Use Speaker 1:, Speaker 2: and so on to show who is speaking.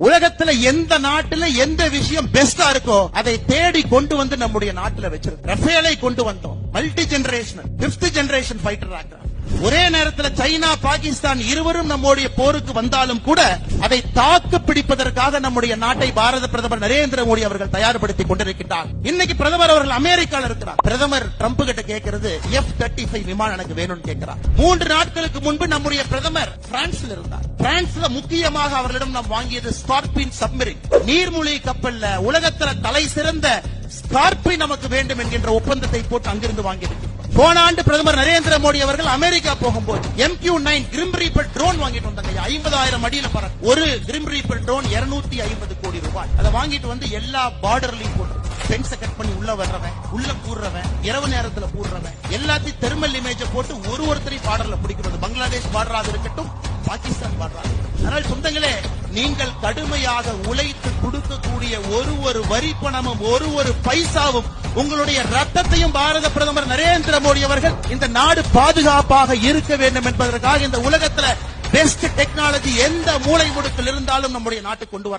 Speaker 1: உலகத்துல எந்த நாட்டுல எந்த விஷயம் பெஸ்டா இருக்கோ அதை தேடி கொண்டு வந்து நம்முடைய நாட்டுல வச்சிருக்கோம். ரஃபேலை கொண்டு வந்தோம். Multi generational 5th generation fighter aircraft. ஒரே நேரத்தில் சைனா பாகிஸ்தான் இருவரும் நம்முடைய போருக்கு வந்தாலும் கூட அதை தாக்கு பிடிப்பதற்காக நம்முடைய நாட்டை பாரத பிரதமர் நரேந்திர மோடி அவர்கள் தயார்படுத்திக் கொண்டிருக்கிறார். இன்னைக்கு பிரதமர் அவர்கள் அமெரிக்கால இருக்கிறார். பிரதமர் ட்ரம்ப் கிட்ட கேட்கிறது F-35 விமானம் எனக்கு வேணும்னு கேட்கிறார். 3 நாட்களுக்கு முன்பு நம்முடைய பிரதமர் பிரான்ஸ்ல இருந்தார். பிரான்ஸ்ல முக்கியமாக அவர்களிடம் நாம் வாங்கியது ஸ்கார்பின் சப்மரின் நீர்மூழ்கி கப்பல்ல உலகத்துல தலை சிறந்த ஸ்கார்பின் நமக்கு வேண்டும் என்கின்ற ஒப்பந்தத்தை போட்டு அங்கிருந்து வாங்கியிருக்கிறார். போன ஆண்டு பிரதமர் நரேந்திர மோடி அவர்கள் அமெரிக்கா போகும்போது MQ-9 கிரிம் ரீப்பர் ட்ரோன் வாங்கிட்டு வந்தாங்க. 50,000 அடியில பறக்கும் ஒரு கிரிம் ரீப்பர் ட்ரோன் 250 கோடி ரூபாய். அதை வாங்கிட்டு வந்து எல்லா பார்டர்லயும் போட்டு பென்ஸை கட் பண்ணி உள்ள வர்றவன், உள்ள கூடுறவன், இரவு நேரத்துல கூடுறவன் எல்லாத்தையும் தெர்மல் இமேஜ போட்டு ஒருத்தரையும் பார்டர்ல பிடிக்கிறது. பங்களாதேஷ் பார்டராக இருக்கட்டும், பாகிஸ்தான் பார்டராக. அதனால் சொந்தங்களே, நீங்கள் கடுமையாக உழைத்து கொடுக்கக்கூடிய ஒரு வரி பணமும் ஒரு பைசாவும் உங்களுடைய ரத்தத்தையும் பாரத பிரதமர் நரேந்திர மோடி அவர்கள் இந்த நாடு பாதுகாப்பாக இருக்க வேண்டும் என்பதற்காக இந்த உலகத்துல பெஸ்ட் டெக்னாலஜி எந்த மூலை முடுக்கில் இருந்தாலும் நம்முடைய நாட்டுக்கு கொண்டு வர